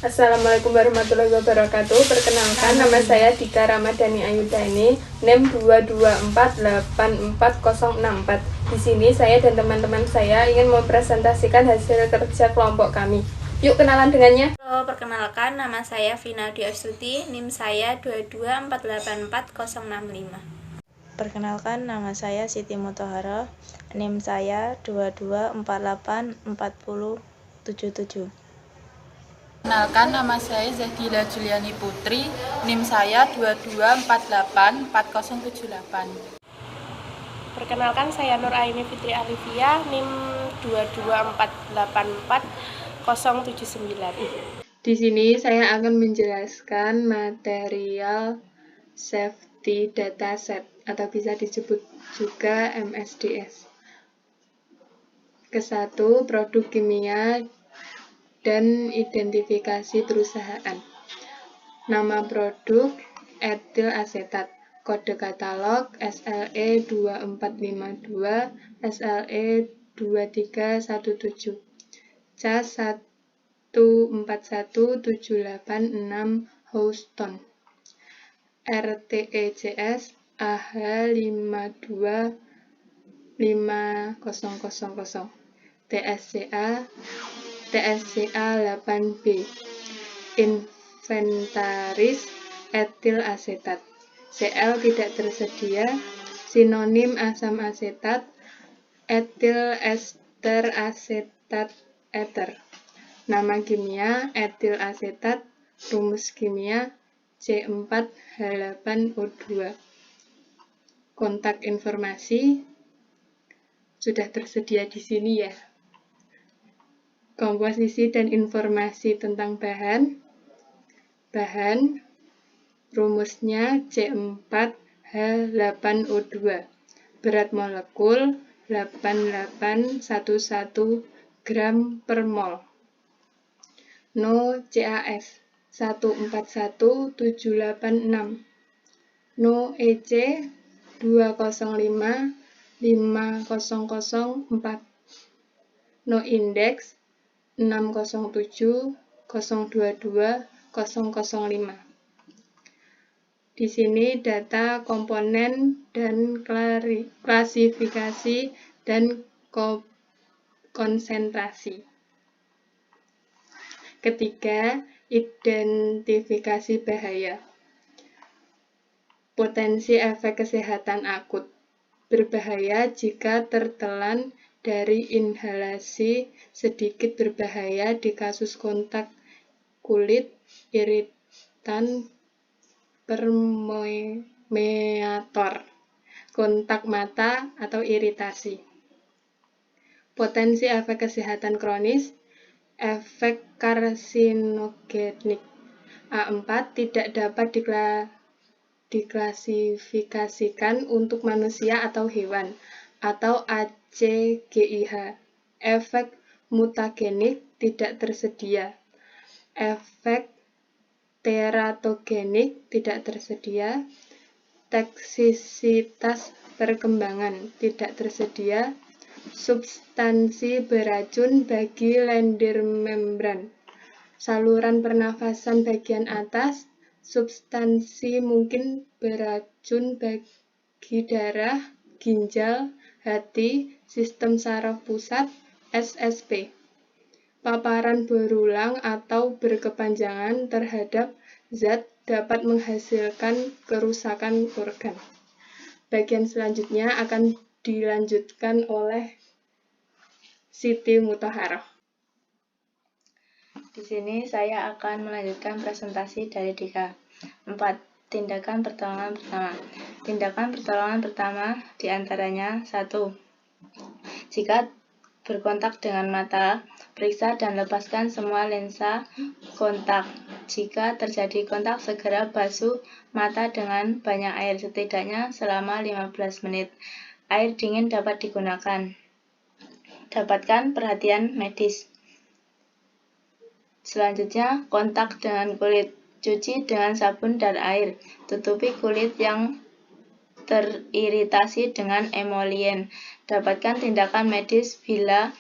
Assalamualaikum warahmatullahi wabarakatuh. Perkenalkan, nama saya Dika Ramadhani Ayudhani, NIM 224840464. Di sini saya dan teman-teman saya ingin mempresentasikan hasil kerja kelompok kami. Yuk kenalan dengannya. Halo, perkenalkan, nama saya Vina Astuti, NIM saya 224844065. Perkenalkan, nama saya Siti Mutahara, NIM saya 22484077. Perkenalkan, nama saya Zahila Juliani Putri, NIM saya 22484078. Perkenalkan, saya Nur Aini Fitri Alivia, NIM 224844079. Di sini saya akan menjelaskan material safety dataset atau bisa disebut juga MSDS. Ke-1, produk kimia dan identifikasi perusahaan. Nama produk etil asetat, kode katalog SLE2452, SLE2317, CAS 141786 Houston, RTECS AH52500, TSCA 8B, inventaris etil asetat, Cl tidak tersedia, sinonim asam asetat, etil ester asetat ether, nama kimia etil asetat, rumus kimia C4H8O2. Kontak informasi sudah tersedia di sini ya. Komposisi dan informasi tentang bahan, rumusnya C4H8O2, berat molekul 8811 gram per mol, NO-CaS 141786, NO-EC 20550004, NO-index 6070220005. Di sini data komponen dan klasifikasi dan konsentrasi. Ketiga, identifikasi bahaya. Potensi efek kesehatan akut. Berbahaya jika tertelan dari inhalasi, sedikit berbahaya di kasus kontak kulit, iritan permeator, kontak mata, atau iritasi. Potensi efek kesehatan kronis, efek karsinogenik. A4 tidak dapat diklasifikasikan untuk manusia atau hewan, atau ACGIH. Efek mutagenik tidak tersedia. Efek teratogenik tidak tersedia. Toksisitas perkembangan tidak tersedia. Substansi beracun bagi lendir membran, saluran pernafasan bagian atas. Substansi mungkin beracun bagi darah, ginjal, hati, sistem saraf pusat, SSP. Paparan berulang atau berkepanjangan terhadap zat dapat menghasilkan kerusakan organ. Bagian selanjutnya akan dilanjutkan oleh Siti Mutahara. Di sini saya akan melanjutkan presentasi dari Dika. 4. Tindakan pertolongan pertama. Tindakan pertolongan pertama diantaranya 1. Jika berkontak dengan mata, periksa dan lepaskan semua lensa kontak. Jika terjadi kontak, segera basuh mata dengan banyak air, setidaknya selama 15 menit. Air dingin dapat digunakan. Dapatkan perhatian medis. Selanjutnya, kontak dengan kulit. Cuci dengan sabun dan air. Tutupi kulit yang teriritasi dengan emolien. Dapatkan tindakan medis bila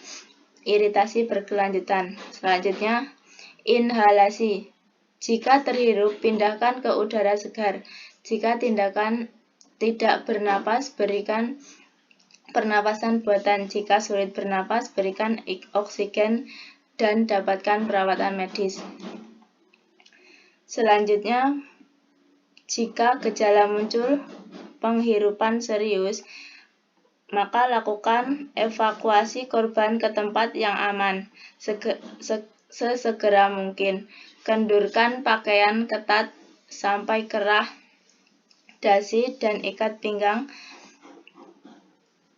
iritasi berkelanjutan. Selanjutnya, Inhalasi. Jika terhirup, pindahkan ke udara segar. Jika tindakan tidak bernapas, berikan pernapasan buatan. Jika sulit bernapas, berikan oksigen dan dapatkan perawatan medis. Selanjutnya, jika gejala muncul penghirupan serius, maka lakukan evakuasi korban ke tempat yang aman sesegera mungkin. Kendurkan pakaian ketat sampai kerah dasi dan ikat pinggang.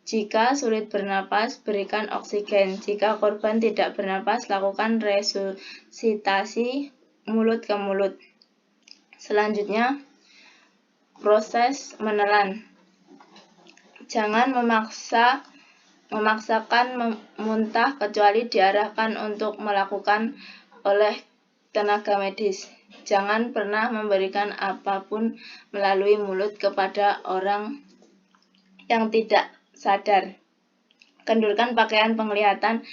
Jika sulit bernapas, berikan oksigen. Jika korban tidak bernapas, lakukan resusitasi mulut ke mulut. Selanjutnya, proses menelan. Jangan memaksakan muntah kecuali diarahkan untuk melakukan oleh tenaga medis. Jangan pernah memberikan apapun melalui mulut kepada orang yang tidak sadar. Kendurkan pakaian penglihatan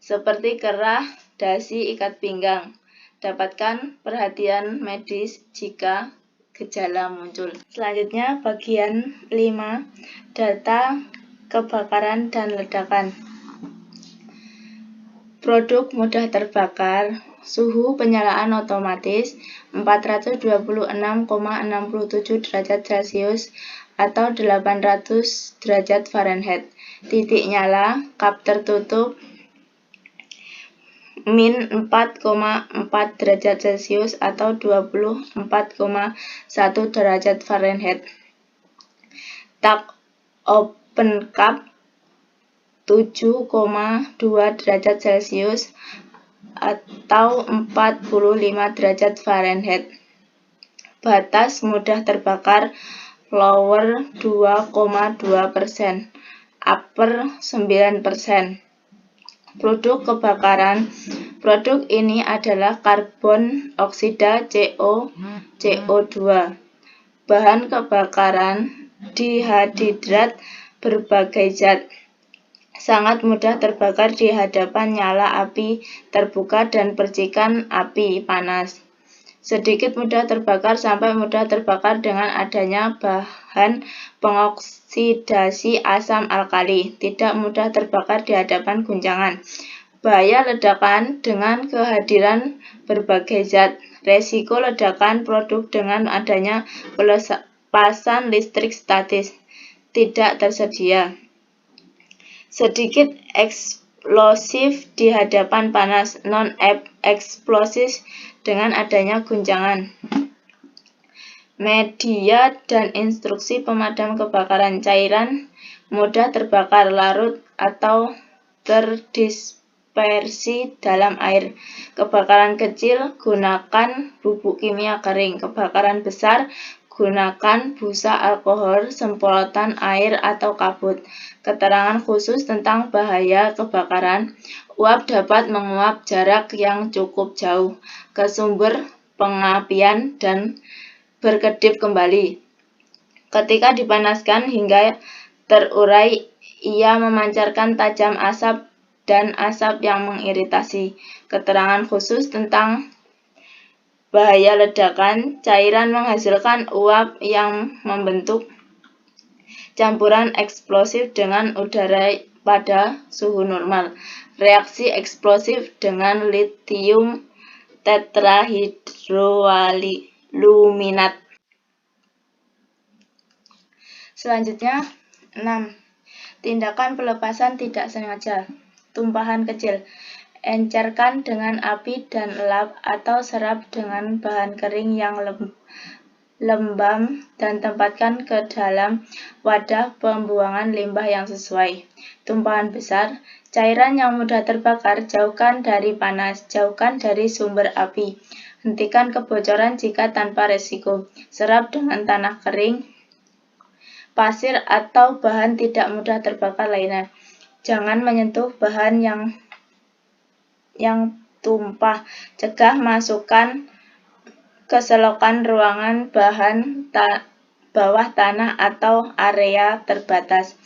seperti kerah, dasi, ikat pinggang. Dapatkan perhatian medis jika gejala muncul. Selanjutnya, bagian 5, data kebakaran dan ledakan. Produk mudah terbakar. Suhu penyalaan otomatis 426,67 derajat Celcius atau 800 derajat Fahrenheit. Titik nyala, kap tertutup, min 4,4 derajat Celcius atau 24,1 derajat Fahrenheit. Tak open cup 7,2 derajat Celcius atau 45 derajat Fahrenheit. Batas mudah terbakar lower 2,2%, upper 9%. Produk kebakaran. Produk ini adalah karbon oksida CO2. Bahan kebakaran dihidrat berbagai zat. Sangat mudah terbakar di hadapan nyala api terbuka dan percikan api panas. Sedikit mudah terbakar sampai mudah terbakar dengan adanya bahan pengoksidasi asam alkali. Tidak mudah terbakar di hadapan guncangan. Bahaya ledakan dengan kehadiran berbagai zat. Resiko ledakan produk dengan adanya pelepasan listrik statis tidak tersedia. Sedikit eksplosif di hadapan panas, non-eksplosif dengan adanya guncangan. Media dan instruksi pemadam kebakaran. Cairan mudah terbakar, larut atau terdispersi dalam air. Kebakaran kecil, gunakan bubuk kimia kering. Kebakaran besar, gunakan busa alkohol, semprotan air atau kabut. Keterangan khusus tentang bahaya kebakaran. Uap dapat menguap jarak yang cukup jauh ke sumber pengapian dan berkedip kembali. Ketika dipanaskan hingga terurai, ia memancarkan tajam asap dan asap yang mengiritasi. Keterangan khusus tentang bahaya ledakan. Cairan menghasilkan uap yang membentuk campuran eksplosif dengan udara pada suhu normal. Reaksi eksplosif dengan litium tetrahidroaluminat. Selanjutnya, 6. Tindakan pelepasan tidak sengaja. Tumpahan kecil. Encerkan dengan api dan lap atau serap dengan bahan kering yang lembam dan tempatkan ke dalam wadah pembuangan limbah yang sesuai. Tumpahan besar. Cairan yang mudah terbakar, jauhkan dari panas, jauhkan dari sumber api. Hentikan kebocoran jika tanpa resiko. Serap dengan tanah kering, pasir atau bahan tidak mudah terbakar lainnya. Jangan menyentuh bahan yang tumpah. Cegah masukkan ke selokan ruangan, bahan bawah tanah atau area terbatas.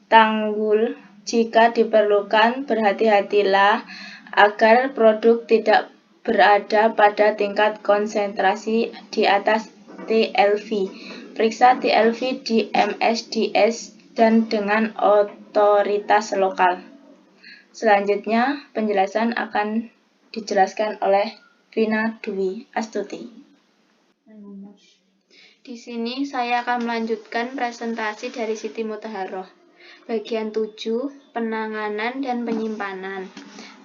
Tanggul jika diperlukan. Berhati-hatilah agar produk tidak berada pada tingkat konsentrasi di atas TLV. Periksa TLV di MSDS dan dengan otoritas lokal. Selanjutnya, penjelasan akan dijelaskan oleh Vina Dwi Astuti. Di sini saya akan melanjutkan presentasi dari Siti Mutahharoh. Bagian 7, penanganan dan penyimpanan.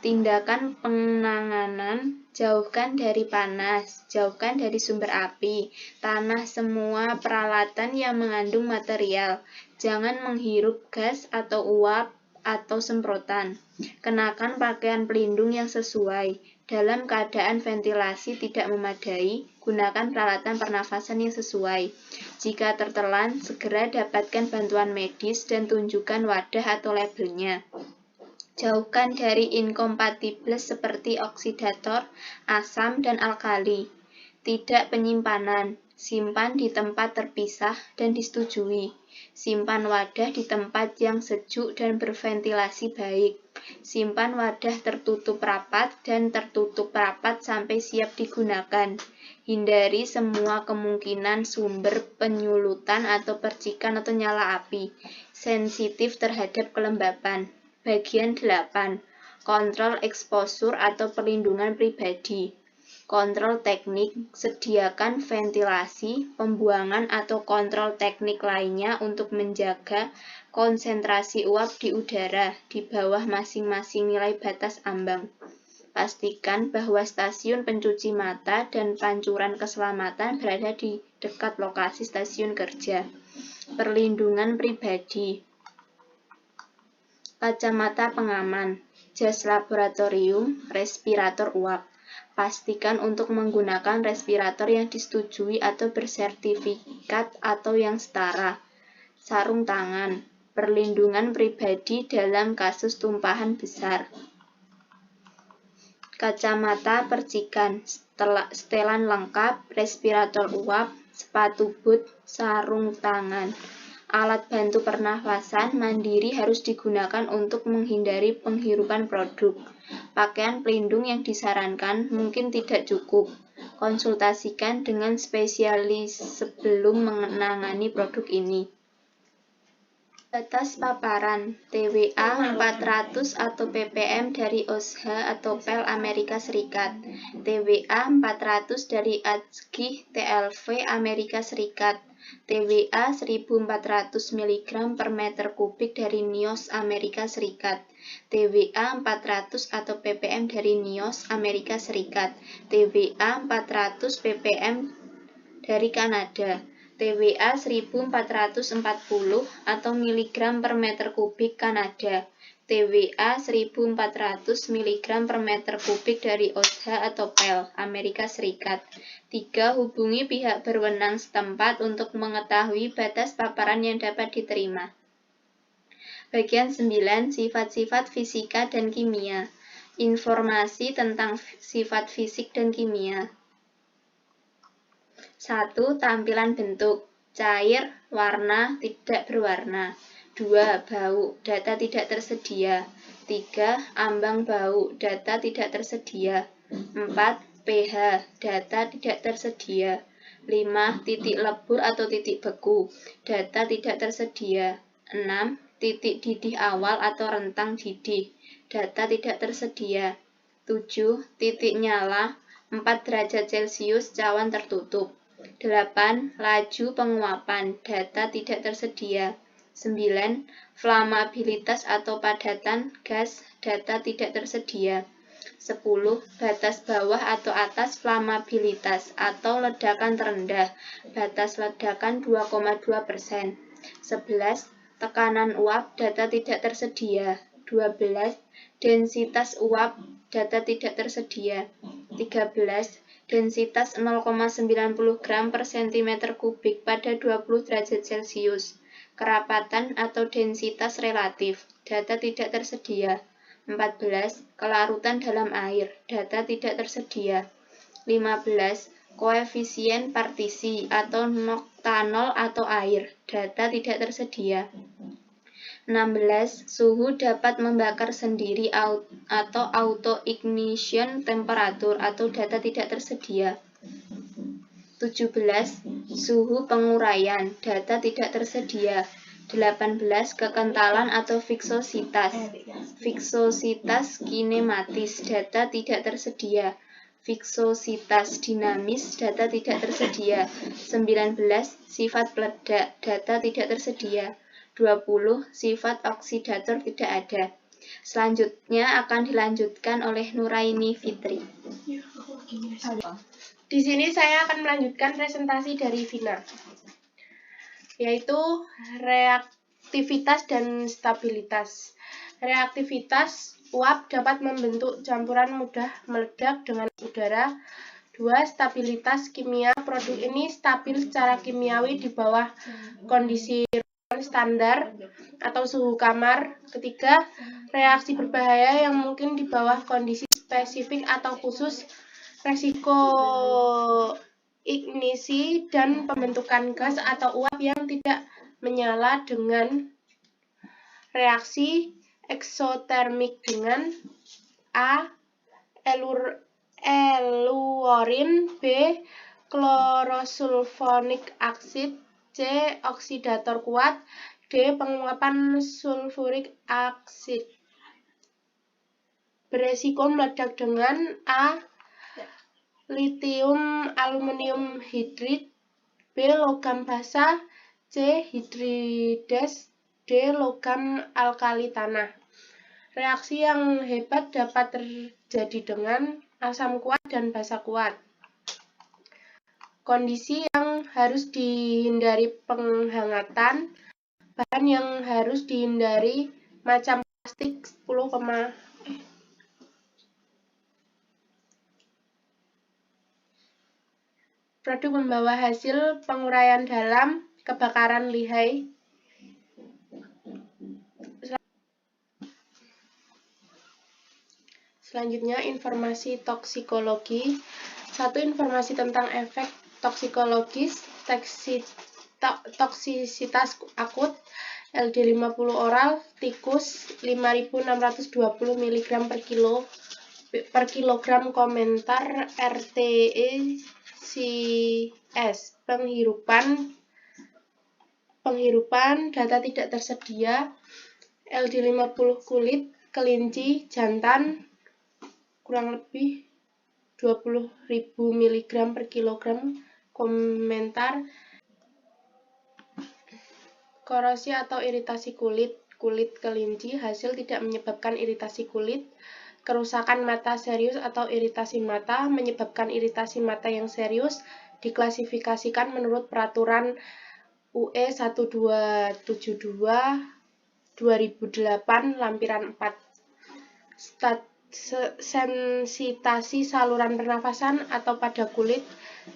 Tindakan penanganan, jauhkan dari panas, jauhkan dari sumber api, tanah, semua peralatan yang mengandung material. Jangan menghirup gas atau uap atau semprotan. Kenakan pakaian pelindung yang sesuai. Dalam keadaan ventilasi tidak memadai, gunakan peralatan pernafasan yang sesuai. Jika tertelan, segera dapatkan bantuan medis dan tunjukkan wadah atau labelnya. Jauhkan dari incompatibles seperti oksidator, asam, dan alkali. Tidak penyimpanan. Simpan di tempat terpisah dan disetujui. Simpan wadah di tempat yang sejuk dan berventilasi baik. Simpan wadah tertutup rapat dan tertutup rapat sampai siap digunakan. Hindari semua kemungkinan sumber penyulutan atau percikan atau nyala api. Sensitif terhadap kelembapan. Bagian 8. Kontrol eksposur atau perlindungan pribadi. Kontrol teknik, sediakan ventilasi, pembuangan atau kontrol teknik lainnya untuk menjaga konsentrasi uap di udara di bawah masing-masing nilai batas ambang. Pastikan bahwa stasiun pencuci mata dan pancuran keselamatan berada di dekat lokasi stasiun kerja. Perlindungan pribadi. Kacamata pengaman, jas laboratorium, respirator uap. Pastikan untuk menggunakan respirator yang disetujui atau bersertifikat atau yang setara. Sarung tangan, perlindungan pribadi dalam kasus tumpahan besar. Kacamata percikan, setelan lengkap, respirator uap, sepatu boot, sarung tangan. Alat bantu pernafasan mandiri harus digunakan untuk menghindari penghirupan produk. Pakaian pelindung yang disarankan mungkin tidak cukup. Konsultasikan dengan spesialis sebelum menangani produk ini. Batas paparan TWA 400 atau ppm dari OSHA atau PEL Amerika Serikat. TWA 400 dari ASCII TLV Amerika Serikat. TWA 1400 mg per meter kubik dari NIOS Amerika Serikat. TWA 400 atau ppm dari NIOS Amerika Serikat. TWA 400 ppm dari Kanada. TWA 1440 atau miligram per meter kubik Kanada. TWA 1400 mg per meter kubik dari OSHA atau PEL Amerika Serikat. 3. Hubungi pihak berwenang setempat untuk mengetahui batas paparan yang dapat diterima. Bagian 9. Sifat-sifat fisika dan kimia. Informasi tentang sifat fisik dan kimia. 1. Tampilan bentuk. Cair, warna, tidak berwarna. 2. Bau, data tidak tersedia. 3. Ambang bau, data tidak tersedia. 4. pH, data tidak tersedia. 5. Titik lebur atau titik beku, data tidak tersedia. 6. Titik didih awal atau rentang didih, data tidak tersedia. 7. Titik nyala, 4 derajat Celcius, cawan tertutup. 8. Laju penguapan, data tidak tersedia. 9. Flamabilitas atau padatan gas, data tidak tersedia. 10. Batas bawah atau atas flamabilitas atau ledakan terendah, batas ledakan 2,2%. 11. Tekanan uap, data tidak tersedia. 12. Densitas uap, data tidak tersedia. 13. Densitas 0,90 gram per cm kubik pada 20 derajat Celcius. Kerapatan atau densitas relatif, data tidak tersedia. 14. Kelarutan dalam air, data tidak tersedia. 15. Koefisien partisi atau noktanol atau air, data tidak tersedia. 16. Suhu dapat membakar sendiri atau auto ignition temperatur atau data tidak tersedia. 17. Suhu penguraian, data tidak tersedia. 18. Kekentalan atau viskositas. Viskositas kinematis, data tidak tersedia. Viskositas dinamis, data tidak tersedia. 19. Sifat peledak, data tidak tersedia. 20. Sifat oksidator tidak ada. Selanjutnya akan dilanjutkan oleh Nuraini Fitri. Di sini saya akan melanjutkan presentasi dari Vina, yaitu reaktivitas dan stabilitas. Reaktivitas uap dapat membentuk campuran mudah meledak dengan udara. 2. Stabilitas kimia, produk ini stabil secara kimiawi di bawah kondisi standar atau suhu kamar. 3. Reaksi berbahaya yang mungkin di bawah kondisi spesifik atau khusus. Resiko ignisi dan pembentukan gas atau uap yang tidak menyala dengan reaksi eksotermik dengan A. Eluorin, B. Klorosulfonik acid, C. Oksidator kuat, D. Penguapan sulfurik acid. Beresiko meledak dengan A. Litium aluminium hidrid, B. Logam basa, C. Hidrides, D. Logam alkali tanah. Reaksi yang hebat dapat terjadi dengan asam kuat dan basa kuat. Kondisi yang harus dihindari penghangatan, bahan yang harus dihindari macam plastik 10, produk membawa hasil penguraian dalam kebakaran lihai. Selanjutnya informasi toksikologi. 1. Informasi tentang efek toksikologis, toksisitas akut, LD50 oral, tikus 5.620 mg per kilogram, komentar RTECS. Penghirupan data tidak tersedia. LD50 kulit kelinci jantan kurang lebih 20.000 mg per kilogram, komentar korosi atau iritasi kulit kelinci, hasil tidak menyebabkan iritasi kulit. Kerusakan mata serius atau iritasi mata, menyebabkan iritasi mata yang serius, diklasifikasikan menurut peraturan UE 1272/2008 lampiran 4. Sensitasi saluran pernafasan atau pada kulit,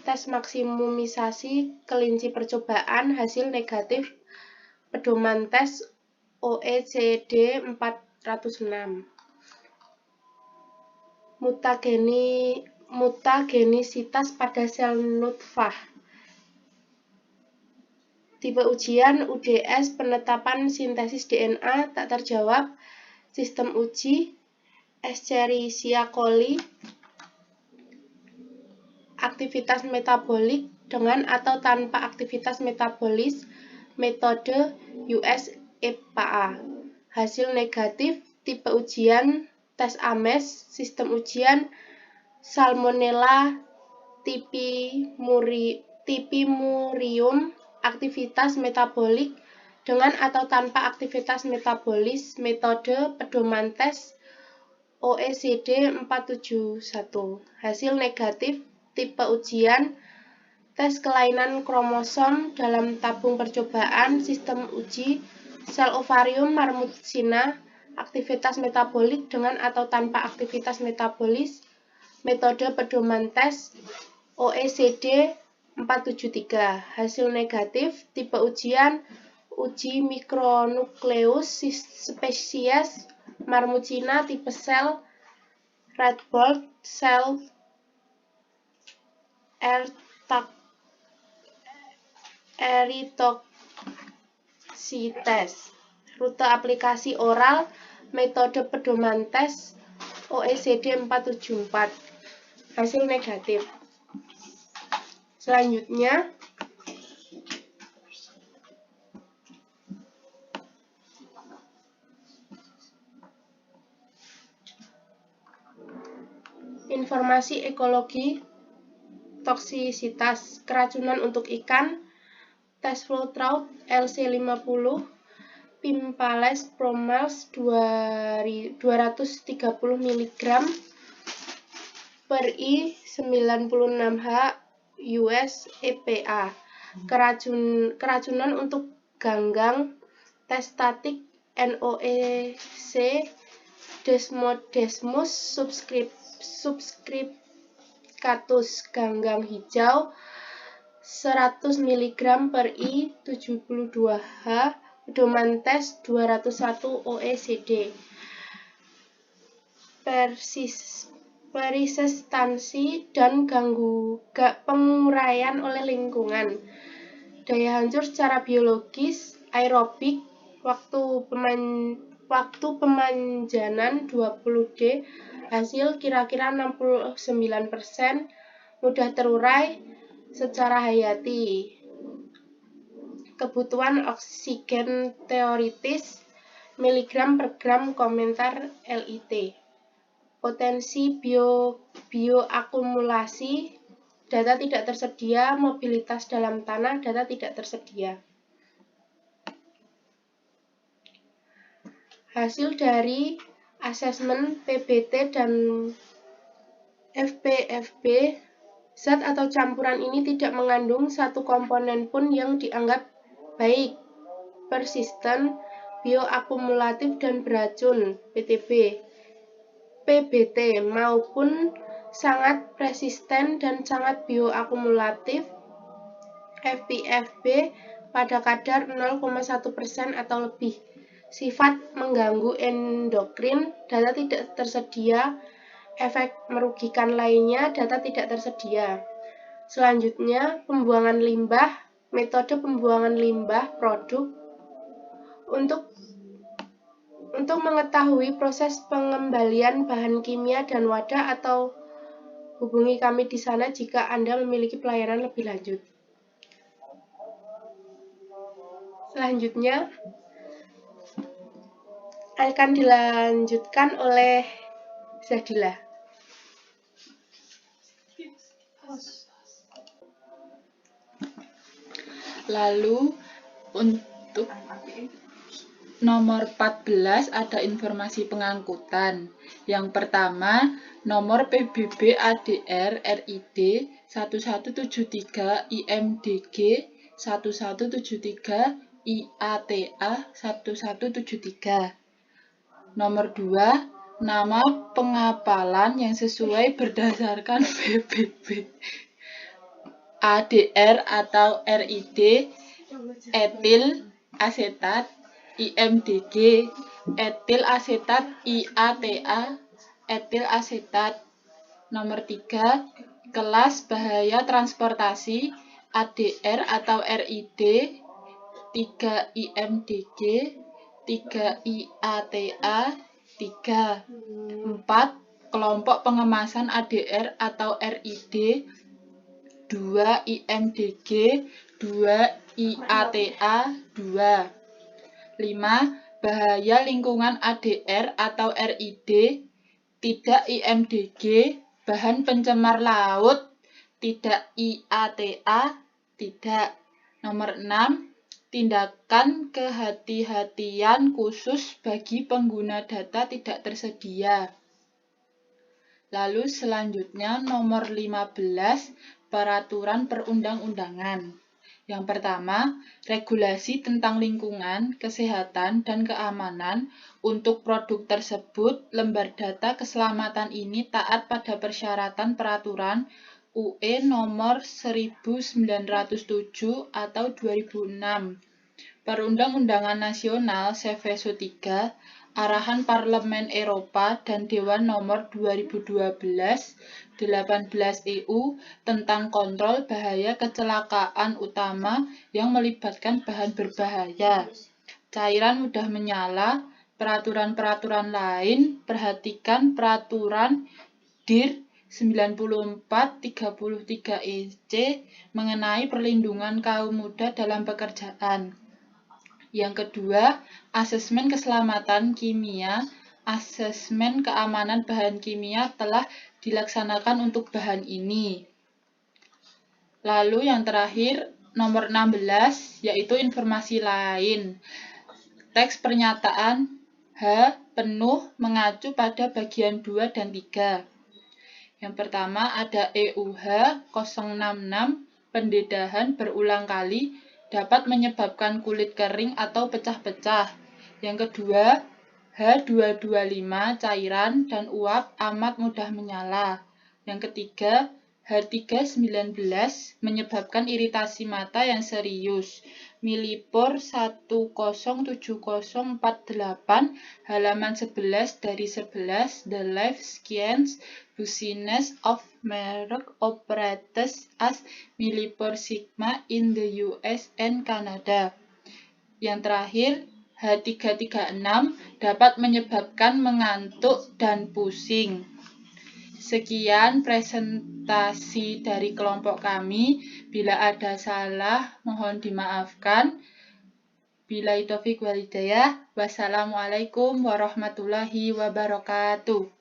tes maksimumisasi kelinci percobaan, hasil negatif, pedoman tes OECD 406. Mutagenisitas pada sel nutfah. Tipe ujian UDS, penetapan sintesis DNA tak terjawab. Sistem uji Escherichia coli. Aktivitas metabolik dengan atau tanpa aktivitas metabolis, metode US EPA. Hasil negatif. Tipe ujian tes Ames. Sistem ujian Salmonella typhimurium. Aktivitas metabolik dengan atau tanpa aktivitas metabolis, metode pedoman tes OECD 471. Hasil negatif. Tipe ujian tes kelainan kromosom dalam tabung percobaan, sistem uji sel ovarium marmut Cina. Aktivitas metabolik dengan atau tanpa aktivitas metabolis, metode pedoman tes OECD 473. Hasil negatif. Tipe ujian uji mikronukleus spesies marmut Cina, tipe sel red blood cell erythrocytes. Rute aplikasi oral, metode pedoman tes OECD 474. Hasil negatif. Selanjutnya, informasi ekologi toksisitas keracunan untuk ikan, tes flow trout LC50, Pimpales Promals 230 mg per I 96H US EPA. Keracunan untuk ganggang, tes statik NOEC Desmodesmus subscripcatus ganggang hijau 100 mg per I 72H, pedoman tes 201 OECD. Persistensi dan penguraian oleh lingkungan. Daya hancur secara biologis, aerobik, waktu pemanjanan 20D, hasil kira-kira 69%, mudah terurai secara hayati. Kebutuhan oksigen teoritis, miligram per gram, komentar LIT. Potensi bioakumulasi, data tidak tersedia. Mobilitas dalam tanah, data tidak tersedia. Hasil dari asesmen PBT dan FPFB, zat atau campuran ini tidak mengandung satu komponen pun yang dianggap baik, persisten, bioakumulatif, dan beracun PBT maupun sangat persisten dan sangat bioakumulatif FPFB pada kadar 0,1% atau lebih. Sifat mengganggu endokrin, data tidak tersedia. Efek merugikan lainnya, data tidak tersedia. Selanjutnya, pembuangan limbah, metode pembuangan limbah produk. Untuk mengetahui proses pengembalian bahan kimia dan wadah, atau hubungi kami di sana jika Anda memiliki pelayanan lebih lanjut. Selanjutnya akan dilanjutkan oleh Zadila. Lalu untuk nomor 14 ada informasi pengangkutan. Yang pertama, nomor PBB ADR RID 1173 IMDG 1173 IATA 1173. Nomor 2, nama pengapalan yang sesuai berdasarkan PBB ADR atau RID etil asetat IMDG etil asetat IATA etil asetat. Nomor 3, kelas bahaya transportasi ADR atau RID 3 IMDG 3 IATA 3. 4, kelompok pengemasan ADR atau RID 2 IMDG 2 IATA 2. 5, bahaya lingkungan ADR atau RID tidak IMDG bahan pencemar laut tidak IATA tidak. Nomor 6, tindakan kehati-hatian khusus bagi pengguna data tidak tersedia. Lalu selanjutnya nomor 15, peraturan perundang-undangan. Yang pertama, regulasi tentang lingkungan, kesehatan, dan keamanan. Untuk produk tersebut, lembar data keselamatan ini taat pada persyaratan peraturan UE nomor 1907 atau 2006. Perundang-undangan nasional Seveso III, Arahan Parlemen Eropa dan Dewan nomor 2012-18 EU tentang kontrol bahaya kecelakaan utama yang melibatkan bahan berbahaya. cairan mudah menyala, peraturan-peraturan lain, perhatikan peraturan DIR 9433 EC mengenai perlindungan kaum muda dalam pekerjaan. Yang kedua, asesmen keselamatan kimia, asesmen keamanan bahan kimia telah dilaksanakan untuk bahan ini. Lalu yang terakhir, nomor 16, yaitu informasi lain. Teks pernyataan H penuh mengacu pada bagian 2 dan 3. Yang pertama ada EUH 066, pendedahan berulang kali dapat menyebabkan kulit kering atau pecah-pecah. Yang kedua, H225, cairan dan uap amat mudah menyala. Yang ketiga, H319, menyebabkan iritasi mata yang serius. Milipor 107048, halaman 11 dari 11, The Life Science Business of Merck operates as Millipore Sigma in the US and Canada. Yang terakhir, H336 dapat menyebabkan mengantuk dan pusing. Sekian presentasi dari kelompok kami. Bila ada salah, mohon dimaafkan. Billahi taufiq wal hidayah. Wassalamualaikum warahmatullahi wabarakatuh.